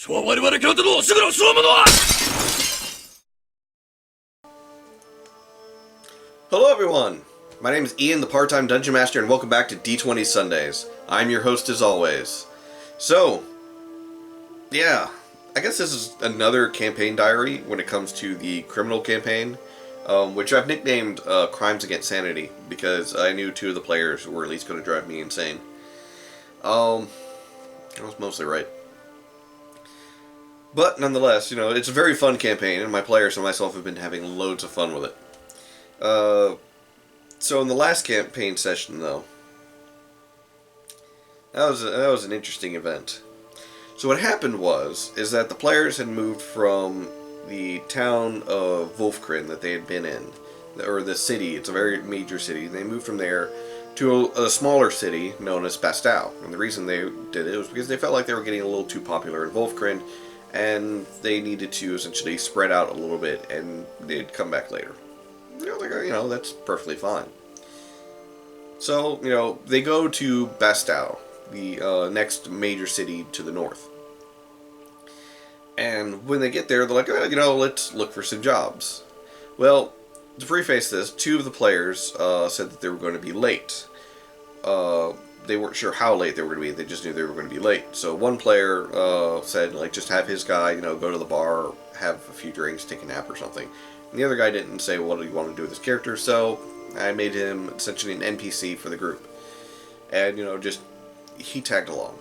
Hello everyone! My name is Ian, the part-time Dungeon Master, and welcome back to D20 Sundays. I'm your host as always. So, yeah, I guess this is another campaign diary when it comes to the criminal campaign, which I've nicknamed Crimes Against Sanity, because I knew two of the players were at least going to drive me insane. I was mostly right. But nonetheless, it's a very fun campaign, and my players and myself have been having loads of fun with it. So in the last campaign session, though, that was an interesting event. So what happened is that the players had moved from the town of Wolfgren that they had been in, or the city. It's a very major city. They moved from there to a smaller city known as Bastow. And the reason they did it was because they felt like they were getting a little too popular in Wolfgren, and they needed to essentially spread out a little bit, and they'd come back later. That's perfectly fine. So, they go to Bastow, the next major city to the north. And when they get there, they're like, let's look for some jobs. Well, to preface this, two of the players said that they were going to be late. They weren't sure how late they were going to be, they just knew they were going to be late. So one player said, just have his guy, go to the bar, have a few drinks, take a nap or something. And the other guy didn't say what he wanted to do with his character, so I made him essentially an NPC for the group. And, he tagged along.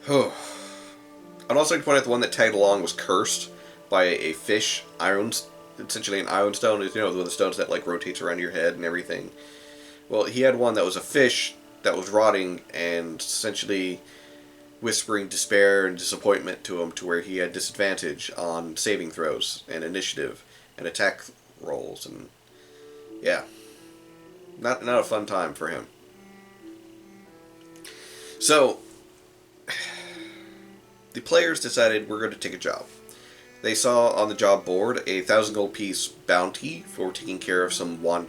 I'd also like to point out the one that tagged along was cursed by a fish, essentially an iron stone, is one of the stones that rotates around your head and everything. Well, he had one that was a fish that was rotting and essentially whispering despair and disappointment to him, to where he had disadvantage on saving throws and initiative and attack rolls, and yeah, not a fun time for him. So the players decided we're going to take a job. They saw on the job board a 1,000 gold piece bounty for taking care of some Yuan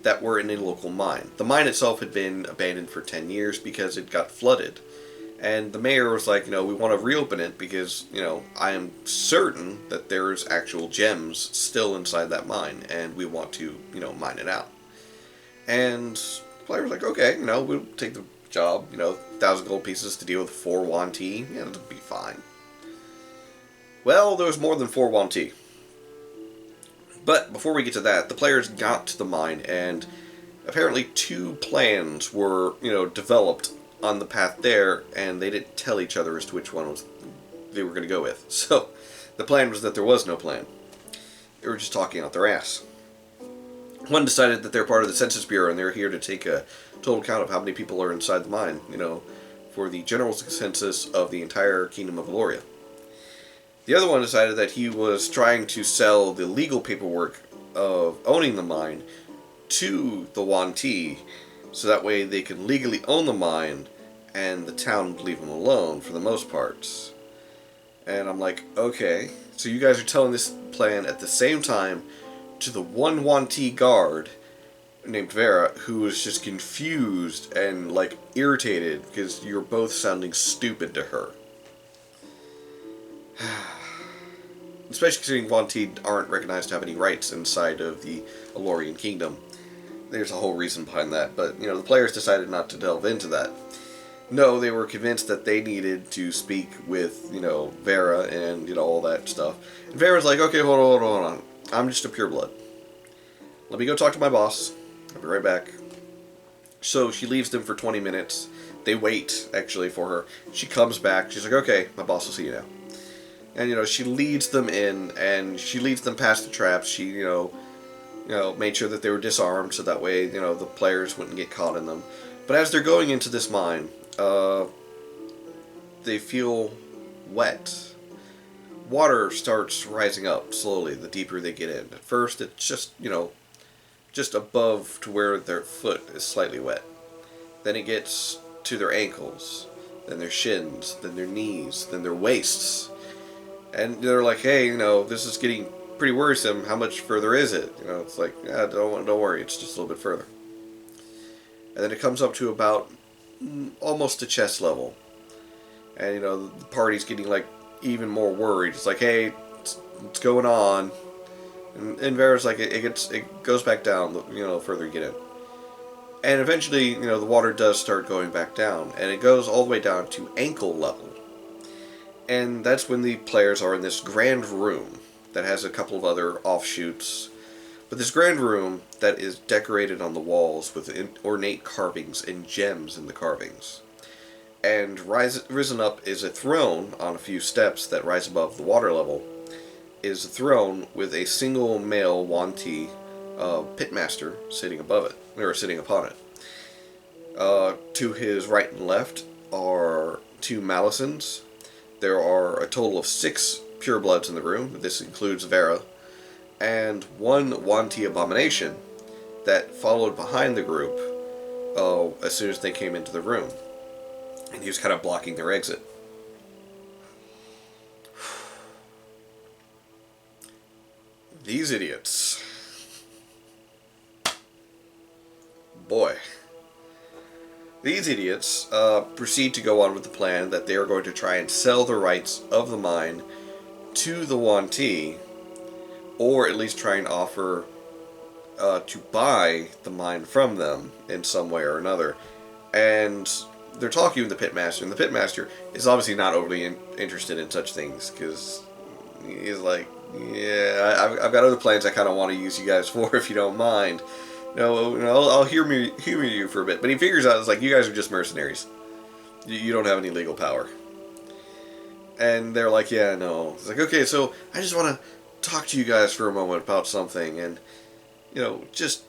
that were in a local mine. The mine itself had been abandoned for 10 years because it got flooded. And the mayor was like, we want to reopen it because, I am certain that there's actual gems still inside that mine, and we want to, mine it out. And the player was like, okay, we'll take the job, 1,000 gold pieces to deal with 4 Yuan. Yeah, that'll be fine. Well, there was more than 4 Yuan. But before we get to that, the players got to the mine, and apparently 2 plans were, developed on the path there, and they didn't tell each other as to which one they were going to go with. So the plan was that there was no plan. They were just talking out their ass. One decided that they're part of the Census Bureau, and they're here to take a total count of how many people are inside the mine, for the general census of the entire Kingdom of Valoria. The other one decided that he was trying to sell the legal paperwork of owning the mine to the Yuan, so that way they could legally own the mine and the town would leave them alone for the most part. And I'm like, okay, so you guys are telling this plan at the same time to the 1 Yuan guard named Vera, who was just confused and irritated because you're both sounding stupid to her. Especially considering Yuan aren't recognized to have any rights inside of the Alorian Kingdom. There's a whole reason behind that, but, the players decided not to delve into that. No, they were convinced that they needed to speak with, Vera and, all that stuff. And Vera's like, okay, hold on. I'm just a pureblood. Let me go talk to my boss. I'll be right back. So she leaves them for 20 minutes. They wait, actually, for her. She comes back. She's like, okay, my boss will see you now. And, she leads them in, and she leads them past the traps. She, made sure that they were disarmed, so that way, the players wouldn't get caught in them. But as they're going into this mine, they feel wet. Water starts rising up slowly the deeper they get in. At first, it's just above to where their foot is slightly wet. Then it gets to their ankles, then their shins, then their knees, then their waists. And they're like, hey, this is getting pretty worrisome. How much further is it? It's like, don't worry, it's just a little bit further. And then it comes up to about almost to chest level. And, you know, the party's getting, like, even more worried. It's like, hey, what's going on? And Vera's like, it goes back down, you know, the further you get in. And eventually, you know, the water does start going back down, and it goes all the way down to ankle level. And that's when the players are in this grand room that has a couple of other offshoots. But this grand room that is decorated on the walls with ornate carvings and gems in the carvings. And risen up is a throne on a few steps that rise above the water level. Is a throne with a single male Yuan-Ti pitmaster sitting above it, or sitting upon it. To his right and left are 2 Malisons. There are a total of 6 purebloods in the room. This includes Vera. And 1 Yuan-Ti abomination that followed behind the group as soon as they came into the room. And he was kind of blocking their exit. These idiots. Boy. These idiots proceed to go on with the plan that they are going to try and sell the rights of the mine to the Yuan-Ti, or at least try and offer to buy the mine from them in some way or another. And they're talking with the pitmaster, and the pitmaster is obviously not overly interested in such things, because he's like, yeah, I've got other plans I kind of want to use you guys for, if you don't mind. No, I'll humor you for a bit. But he figures out, it's like, you guys are just mercenaries. You don't have any legal power. And they're like, yeah, no. It's like, okay, so I just want to talk to you guys for a moment about something, and, you know, just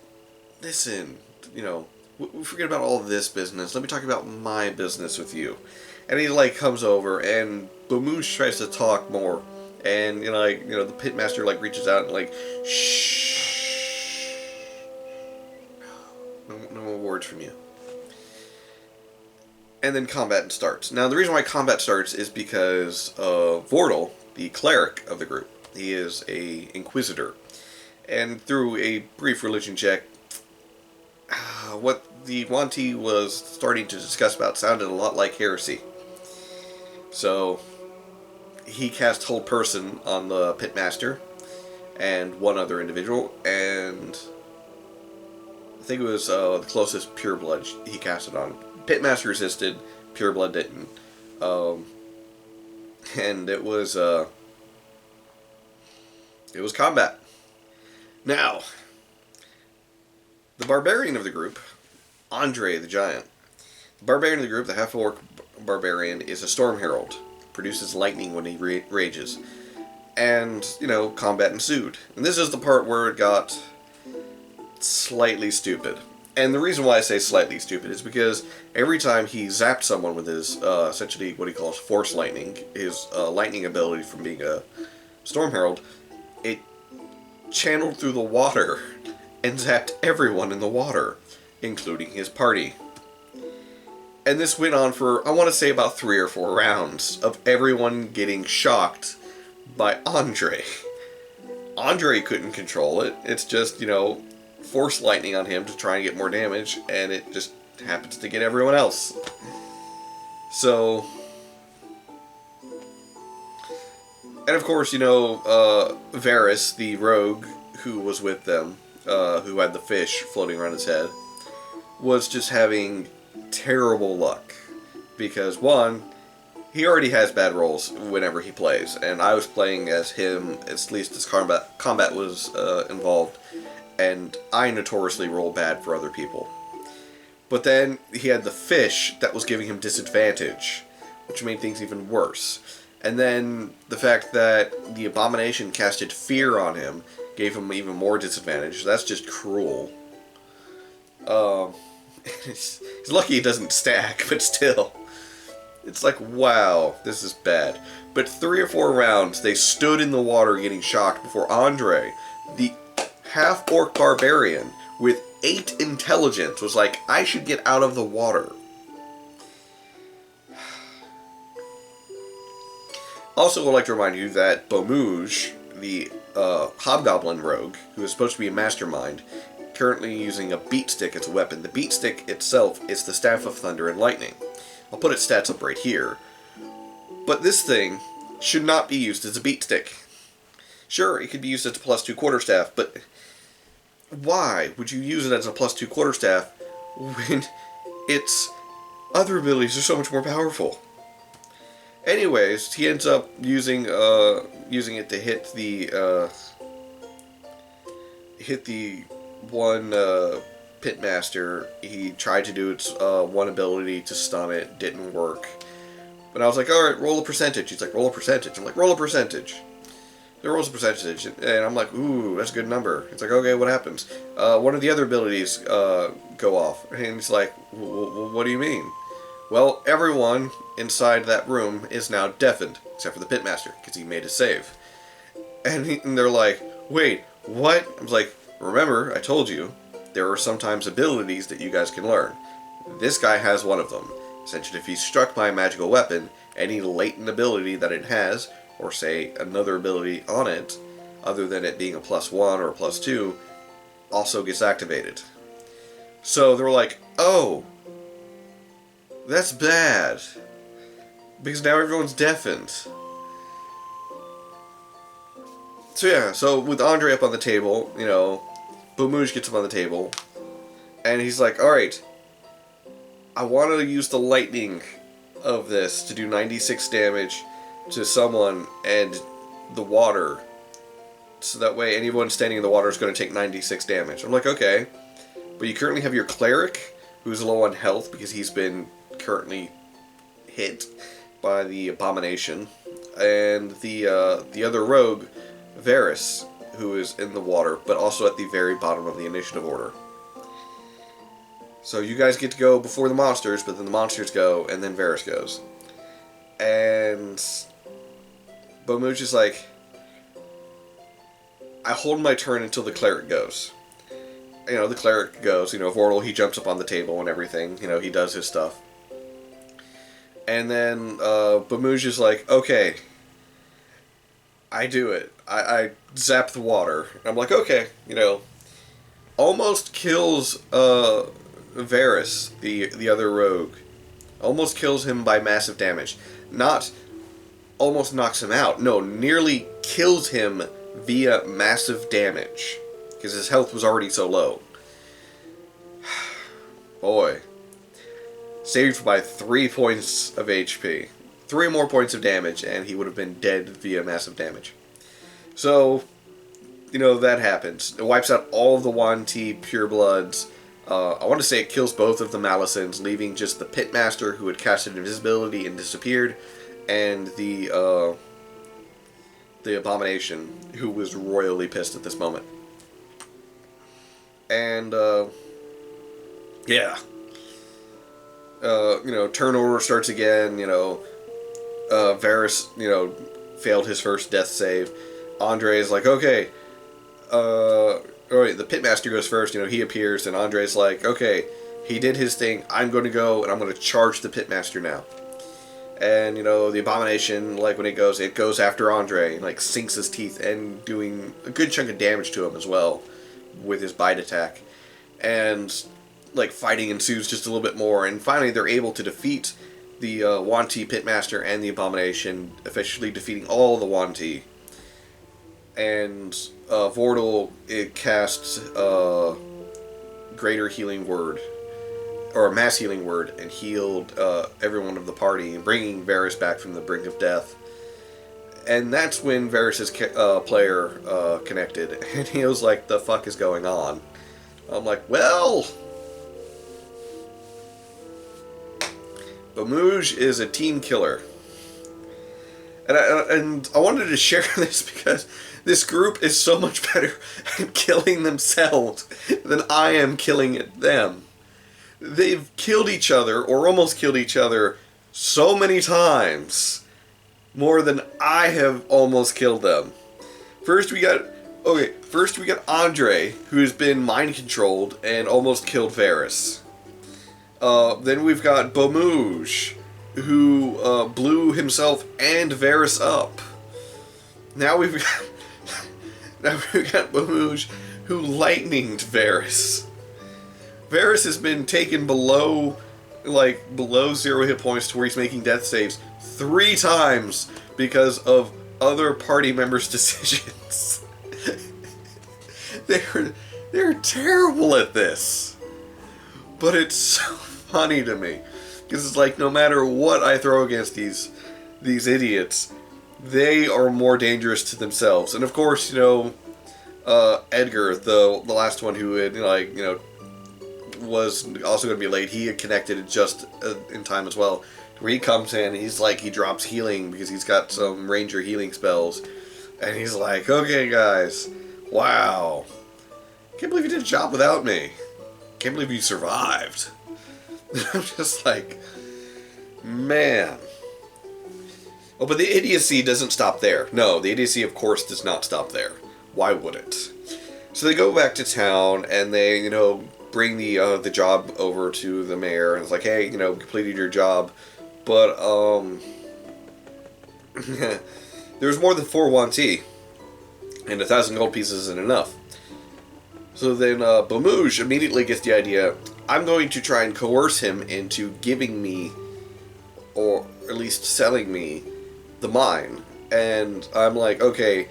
listen, you know, we forget about all this business. Let me talk about my business with you. And he, like, comes over, and Bomouche tries to talk more. And, you know, like, you know, the pitmaster, like, reaches out and, like, shh. No more words from you. And then combat starts. Now, the reason why combat starts is because Vordel, the cleric of the group, he is a inquisitor. And through a brief religion check, what the Yuan-Ti was starting to discuss about sounded a lot like heresy. So he cast Hold Person on the pitmaster and one other individual, and I think it was the closest pureblood he cast it on. Pitmaster resisted, pureblood didn't. And it was combat. Now, the barbarian of the group, Andre the Giant. The barbarian of the group, the half-orc barbarian, is a storm herald. Produces lightning when he rages. And, you know, combat ensued. And this is the part where it got slightly stupid. And the reason why I say slightly stupid is because every time he zapped someone with his, essentially what he calls force lightning, his lightning ability from being a storm herald, it channeled through the water and zapped everyone in the water, including his party. And this went on for, I want to say, about 3 or 4 rounds of everyone getting shocked by Andre. Andre couldn't control it. It's just, you know, force lightning on him to try and get more damage, and it just happens to get everyone else. So, and of course, you know, Varys, the rogue who was with them, who had the fish floating around his head, was just having terrible luck. Because, one, he already has bad rolls whenever he plays, and I was playing as him, at least as combat was involved, and I notoriously roll bad for other people. But then he had the fish that was giving him disadvantage, which made things even worse. And then the fact that the abomination casted fear on him gave him even more disadvantage. That's just cruel. He's lucky it doesn't stack, but still. It's like, wow, this is bad. But 3 or 4 rounds, they stood in the water getting shocked before Andre, the half-orc barbarian with 8 intelligence, was like, I should get out of the water. Also, I'd like to remind you that Bomouche, the hobgoblin rogue, who is supposed to be a mastermind, currently using a beat stick as a weapon. The beat stick itself is the Staff of Thunder and Lightning. I'll put its stats up right here. But this thing should not be used as a beat stick. Sure, it could be used as a +2 quarterstaff, but why would you use it as a +2 quarterstaff when its other abilities are so much more powerful? Anyways, he ends up using it to hit the one pitmaster. He tried to do its one ability to stun it, didn't work. But I was like, alright, roll a percentage. He's like, roll a percentage. I'm like, roll a percentage. He rolls a percentage, and I'm like, ooh, that's a good number. It's like, okay, what happens? One of the other abilities go off. And he's like, what do you mean? Well, everyone inside that room is now deafened, except for the pitmaster, because he made a save. And they're like, wait, what? I was like, remember, I told you, there are sometimes abilities that you guys can learn. This guy has one of them. Essentially, if he's struck by a magical weapon, any latent ability that it has, or say another ability on it, other than it being a +1 or a +2, also gets activated. So they're like, oh, that's bad, because now everyone's deafened. So yeah, so with Andre up on the table, you know, Boumouge gets up on the table, and he's like, alright, I want to use the lightning of this to do 96 damage to someone and the water, so that way anyone standing in the water is going to take 96 damage. I'm like, okay, but you currently have your cleric, who's low on health because he's been currently hit by the abomination, and the other rogue, Varys, who is in the water, but also at the very bottom of the initiative order. So you guys get to go before the monsters, but then the monsters go, and then Varys goes. And Boumouge is like, I hold my turn until the cleric goes. You know, the cleric goes, you know, Vordel, he jumps up on the table and everything, you know, he does his stuff. And then Boumouge is like, okay, I do it. I zap the water. I'm like, okay, you know, almost kills Varys, the other rogue. Almost kills him by massive damage. Not almost knocks him out. No, nearly kills him via massive damage. Because his health was already so low. Boy. Saved by 3 points of HP. 3 more points of damage, and he would have been dead via massive damage. So, you know, that happens. It wipes out all of the Yuan Ti purebloods. I want to say it kills both of the Malicens, leaving just the Pitmaster, who had casted invisibility and disappeared, and the Abomination, who was royally pissed at this moment. And, yeah. You know, turn order starts again, you know, Varys, you know, failed his first death save. Andre is like, okay, alright, the Pitmaster goes first, you know, he appears, and Andre's like, okay, he did his thing, I'm going to go, and I'm going to charge the Pitmaster now. And, you know, the Abomination, like, when it goes after Andre, and, like, sinks his teeth, and doing a good chunk of damage to him as well, with his bite attack. And, like, fighting ensues just a little bit more, and finally they're able to defeat the Yuan Ti Pitmaster and the Abomination, officially defeating all the Yuan Ti. And Vordel, it casts Greater Healing Word, or a Mass Healing Word, and healed everyone of the party, bringing Varys back from the brink of death. And that's when Varys' player connected, and he was like, the fuck is going on? I'm like, well, Boumouge is a team killer. And I wanted to share this because this group is so much better at killing themselves than I am killing them. They've killed each other, or almost killed each other, so many times. More than I have almost killed them. First we got Andre, who's been mind-controlled and almost killed Varys. Then we've got Boumouge, who blew himself and Varys up. Now we've got Boumouge, who lightninged Varys. Varys has been taken below 0 hit points to where he's making death saves 3 times because of other party members' decisions. They're terrible at this. But it's so funny to me. Because it's like, no matter what I throw against these idiots, they are more dangerous to themselves. And of course, Edgar, the last one who had, was also going to be late, he had connected just in time as well. Where he comes in, he's like, he drops healing because he's got some ranger healing spells. And he's like, okay guys, wow. Can't believe you did a job without me. Can't believe you survived. I'm just like, man. Oh, but the idiocy doesn't stop there. No, the idiocy, of course, does not stop there. Why would it? So they go back to town, and they, bring the job over to the mayor, and it's like, hey, completed your job, but, there's more than 4 Yuan-ti, and 1,000 gold pieces isn't enough. So then, Bamouge immediately gets the idea, I'm going to try and coerce him into giving me, or at least selling me, the mine. And I'm like, okay,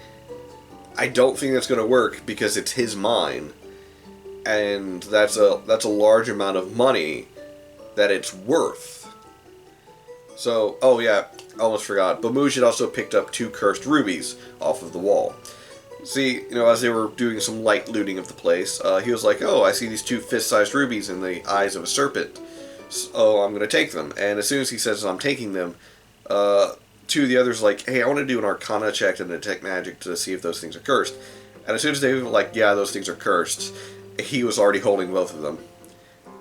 I don't think that's going to work because it's his mine. And that's a large amount of money that it's worth. So, oh yeah, almost forgot. Bamouge had also picked up 2 cursed rubies off of the wall. See, as they were doing some light looting of the place, he was like, oh, I see these 2 fist-sized rubies in the eyes of a serpent. So I'm going to take them. And as soon as he says I'm taking them, 2 of the others are like, hey, I want to do an arcana check and detect magic to see if those things are cursed. And as soon as they were like, yeah, those things are cursed, he was already holding both of them.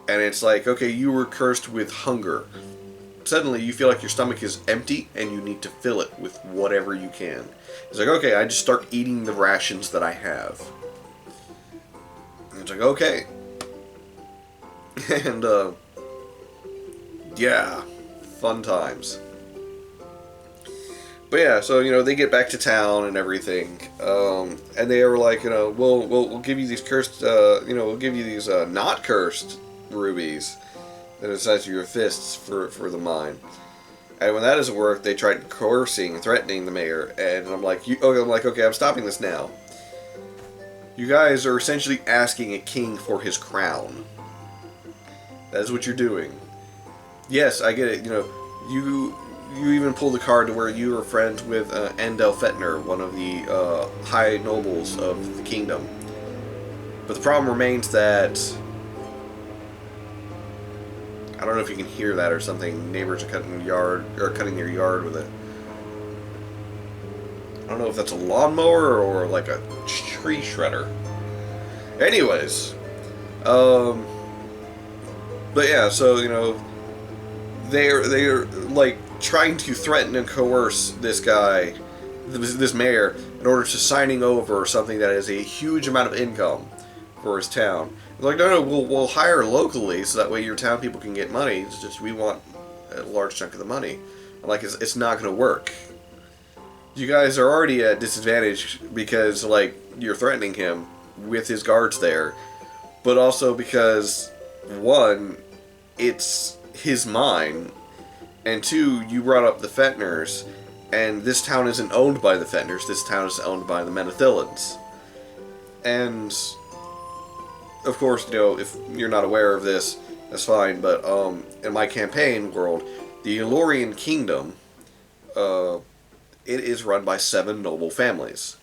And it's like, okay, you were cursed with hunger. Suddenly you feel like your stomach is empty and you need to fill it with whatever you can. It's like, okay, I just start eating the rations that I have. And it's like, okay. And, yeah, fun times. But yeah, so, they get back to town and everything, and they were like, we'll give you these cursed, we'll give you these, not cursed rubies that are the size of your fists for the mine. And when that doesn't work, they tried coercing and threatening the mayor, and I'm like, okay, I'm stopping this now. You guys are essentially asking a king for his crown. That is what you're doing. Yes, I get it, you even pulled the card to where you were friends with Endel Fetner, one of the high nobles of the kingdom. But the problem remains that, I don't know if you can hear that or something. Neighbors are cutting their yard with it. I don't know if that's a lawnmower or like a tree shredder. Anyways, but yeah, so they're like trying to threaten and coerce this guy, this mayor, in order to signing over something that has a huge amount of income for his town. They're like, no, we'll hire locally so that way your town people can get money. It's just we want a large chunk of the money. I'm like, it's not going to work. You guys are already at disadvantage because, like, you're threatening him with his guards there, but also because, 1, it's his mine, and 2, you brought up the Fetners, and this town isn't owned by the Fetners, this town is owned by the Menethillans. And, of course, if you're not aware of this, that's fine, but in my campaign world, the Elorian Kingdom, it is run by 7 noble families.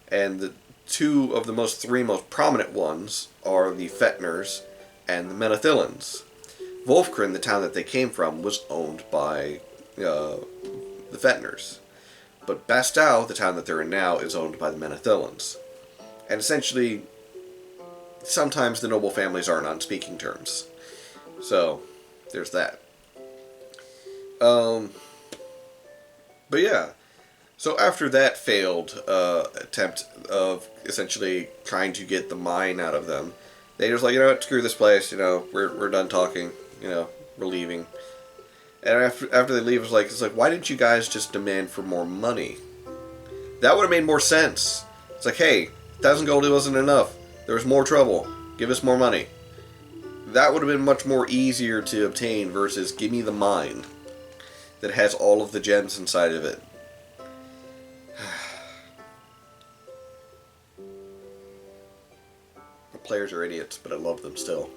And the 3 most prominent ones are the Fetners and the Menethillans. Wolfgren, the town that they came from, was owned by the Fetners. But Bastow, the town that they're in now, is owned by the Menethillans. And essentially, sometimes the noble families aren't on speaking terms. So, there's that. But yeah. So after that failed attempt of essentially trying to get the mine out of them, they just like, screw this place, we're done talking, we're leaving. And after they leave, it's like, why didn't you guys just demand for more money? That would have made more sense. It's like, hey, 1,000 gold wasn't enough. There was more trouble. Give us more money. That would have been much more easier to obtain versus give me the mine. that has all of the gems inside of it. The players are idiots, but I love them still.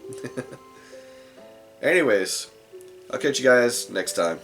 Anyways, I'll catch you guys next time.